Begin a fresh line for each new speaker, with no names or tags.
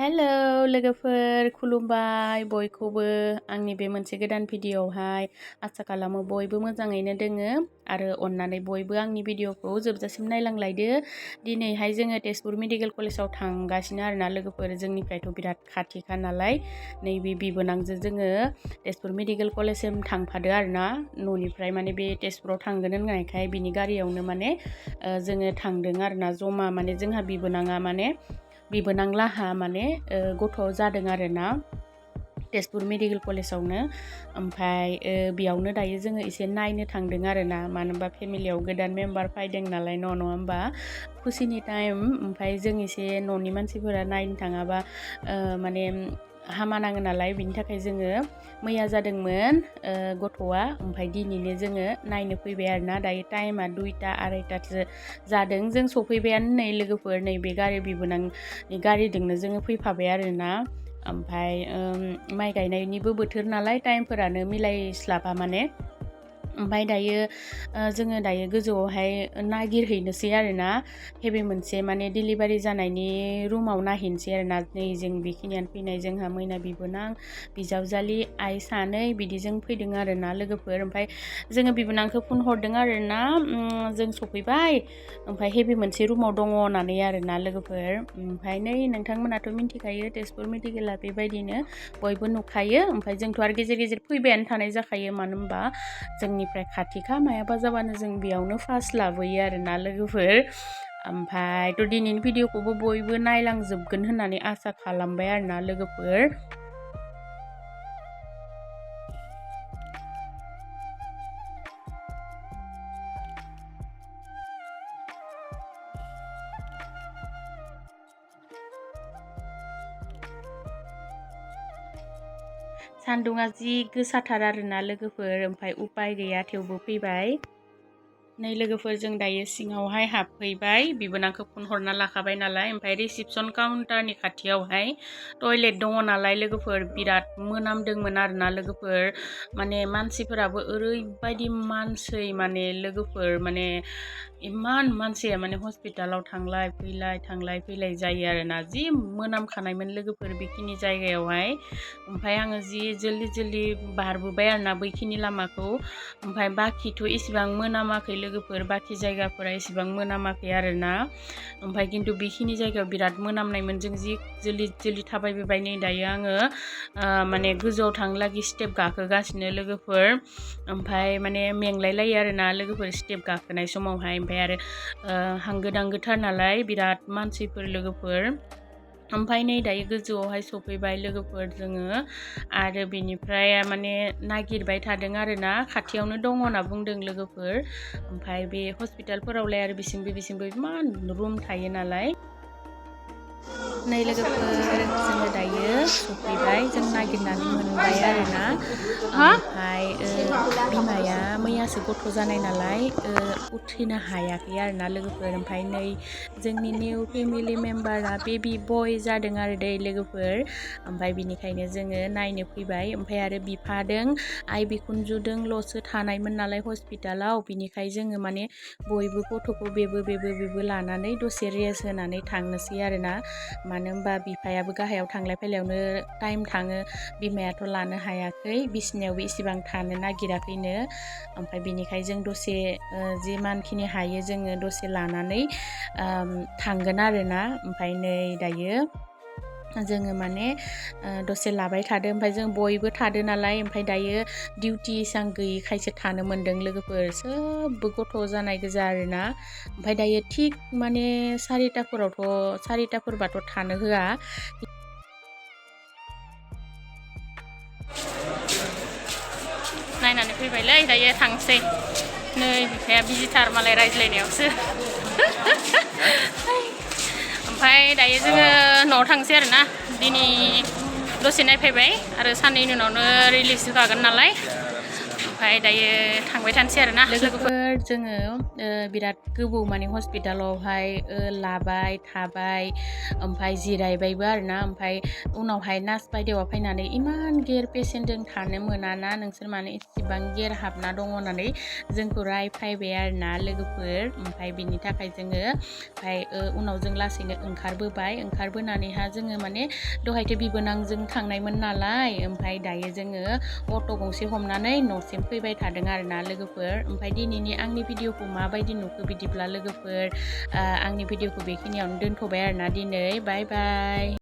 Hello लोगोफोर खुलुमबाय बयखौबो आंनि बे मोनसे गोदान भिडिअआवहाय आसा खालामो बयबो मोजाङैनो दोङो आरो अननानै बयबो आंनि भिडिअखौ जोबजासिम नायलांलायदो। दिनैहाय जोङो तेजपुर मेडिकेल कलेजाव थांगासिनो आरोना लोगोफोर, जोंनिफ्रायथ' बिराद खाथिखा नालाय नैबे बिबोनांजों जोङो तेजपुर मेडिकेल कलेजसिम थांफादो आरोना। न'निफ्राय माने बे तेजपुराव थांगोन होननायखाय बिनि गारियावनो माने जोङो थांदों आरोना जमा। माने जोंहा बिबोनांलाहा माने गथ' जादों आरोना तेजपुर मेडिकेल कलेजावनो। ओमफ्राय बेयावनो दायो जोङो एसे नायनो थांदों आरोना, मानो होनबा फेमिलियाव गोदान मेम्बार फैदों नालाय नङा होमबा, खुसिनि टाइम। ओमफ्राय जों एसे न'नि मानसिफोरा नायनो थाङाबा माने हामा नाङो नालाय, बिनि थाखाय जोङो मैया जादोंमोन गथ'आ, ओमफ्राय दिनैनो जोङो नायनो फैबाय आरोना। दायो टाइमा 2टा 2:30सो जादों, जों सफैबायानो नै लोगोफोर। नैबे गारि बिबोनांनि गारिजोंनो जोङो फैफाबाय आरोना। ओमफ्राय माइ गायनायनिबो बोथोर नालाय टाइमफोरानो मिलायस्लाबा माने। ओमफ्राय दायो जोङो दायो गोजौआवहाय नागिरहैनोसै आरोना, हेबे मोनसे माने डिलिभारि जानायनि रुमाव नायहैनोसै आरोना। नै जों बेखिनियानो फैनाय, जोंहा मैना बिबोनां बिजावजालि आइ सानै बिदिजों फैदों आरोना लोगोफोर। ओमफ्राय जोङो बिबोनांखौ फन हरदों आरोना, जों सफैबाय ओमफ्राय हेबे मोनसे रुमाव दङ होननानै आरोना लोगोफोर। ओमफ्राय नै नोंथांमोनाथ' मिन्थिखायो तेजपुर मेडिकेला बेबायदिनो बयबो नुखायो। ओमफ्राय जोंथ' आरो गेजेर गेजेर फैबायानो थानाय जाखायो, मानो होनबा जोंनिफ्राय खाथिखा, मायाबा जाबानो जों बेयावनो फार्स्ट लाबोयो आरोना लोगोफोर। ओमफ्रायथ' दिनैनि भिडिअखौबो बयबो नायलांजोबगोन होननानै आसा खालामबाय आरोना लोगोफोर। सान्दुङा जि गोसाथार आरोना लोगोफोर, ओमफ्राय उपाय गैया थेवबो फैबाय। नै लोगोफोर जों दायो सिङावहाय हाबफैबाय, बिबोनांखौ फन हरना लाखाबाय नालाय। ओमफ्राय रिसिपसन काउन्टारनि खाथियावहाय टयलेट दङ नालाय लोगोफोर, बिराद मोनामदोंमोन आरोना लोगोफोर। माने मानसिफोराबो ओरैबायदि मानसै माने लोगोफोर, माने इमान मानसिया माने हस्पिटालाव थांलाय फैलाय जायो आरोना। जि मोनामखानायमोन लोगोफोर बेखिनि जायगायावहाय। ओमफ्राय आङो जि जल्दि बारबोबाय आरोना बैखिनि लामाखौ। ओमफ्राय बाखिथ' इसिबां मोनामाखै लोगोफोर, बाखि जायगाफोरा इसिबां मोनामाखै आरोना। ओमफ्राय खिन्थु बेखिनि जायगायाव बिराद मोनामनायमोन। जों जि जल्दि थाबायबोबाय। नै दायो आङो माने गोजौआव थांलागि स्टेप गाखोगासिनो लोगोफोर। ओमफ्राय माने मेंलायलायो आरोना लोगोफोर स्टेप गाखोनाय समावहाय। ओमफ्राय आरो हांगो दांगोथार नालाय बिराद मानसिफोर लोगोफोर। ओमफ्राय नै दायो गोजौआवहाय सफैबाय लोगोफोर जोङो, आरो बेनिफ्राय माने नागिरबाय थादों आरोना, खाथियावनो दङ होनना बुंदों लोगोफोर। ओमफ्राय बे हस्पिटालफोरावलाय आरो बिसिंबो इमान रुम थायो नालाय। नै लोगोफोर जोङो दायो सफैबाय, जों नागिरनानै मोनबाय आरोना। ओमफ्राय बिमाया मैयासो गथ' जानाय नालाय उथ्रिनो हायाखै आरोना लोगोफोर। ओमफ्राय नै जोंनि निउ फेमिलि मेम्बारा बेबि बय जादों आरो दै लोगोफोर। ओमफ्राय बिनिखायनो जोङो नायनो फैबाय। ओमफ्राय आरो बिफादों आइ बिखुनजोदोंल'सो थानायमोन नालाय हस्पिटालाव, बिनिखाय जोङो माने बयबो गथ'खौ बेबो लानानै दसे रेस्ट होनानै थांनोसै आरोना। मानो होनबा बिफायाबो गाहायाव थांलाय फैलायावनो टाइम थाङो, बिमायाथ' लानो हायाखै, बिसिनायावबो इसिबां थानो नागिराखैनो। ओमफ्राय बिनिखाय जों दसे जिमानखिनि हायो जोङो दसे लानानै थांगोन आरोना। ओमफ्राय नै दायो जोङो माने दसे लाबाय थादो। ओमफ्राय जों बयबो थादो नालाय, ओमफ्राय दायो डिउटि इसां गैयिखायसो थानो मोन्दों लोगोफोर, सोबबो गथ' जानाय गोजा आरोना। ओमफ्राय दायो थिग माने 4टाफोरबाथ' थानो होआ। नायनानै फैबायलै, दायो थांसै। नै बिफाया बिजिथार मालाय रायज्लायनायावसो। ओमफ्राय दायो जोङो न'आव थांसै आरोना। दिनै दसे नायफैबाय आरो साननैनि उनावनो रिलिज होखागोन नालाय। ओमफ्राय दायो थांबाय थानोसै आरोना लोगोफोर जोङो बिराद गोबाव माने हस्पिटालावहाय लाबाय थाबाय ओमफ्राय जिरायबायबो आरोना ओमफ्राय उनावहाय नार्स बायदेवा फैनानै इमान गेर पेसेन्टजों थानो मोनाना नोंसोर माने इसेबां गेर हाबना दङ होननानै जोंखौ रायफायबाय आरोना लोगोफोर ओमफ्राय बिनि थाखाय जोङो ओमफ्राय उनाव जों लासैनो ओंखारबोनानैहा जोङो माने दहायथ' बिबोनांजों थांनायमोन नालाय ओमफ्राय दायो जोङो अट' गंसे हमनानै न'सिम फैबाय थादों आरोना लोगोफोर ओमफ्राय दिनैनि आंनि भिडिअखौ माबायदि नुखो बिदिब्ला लोगोफोर आंनि भिडिअखौ बेखिनियावनो दोनथ'बाय आरोना दिनै बाय बाय।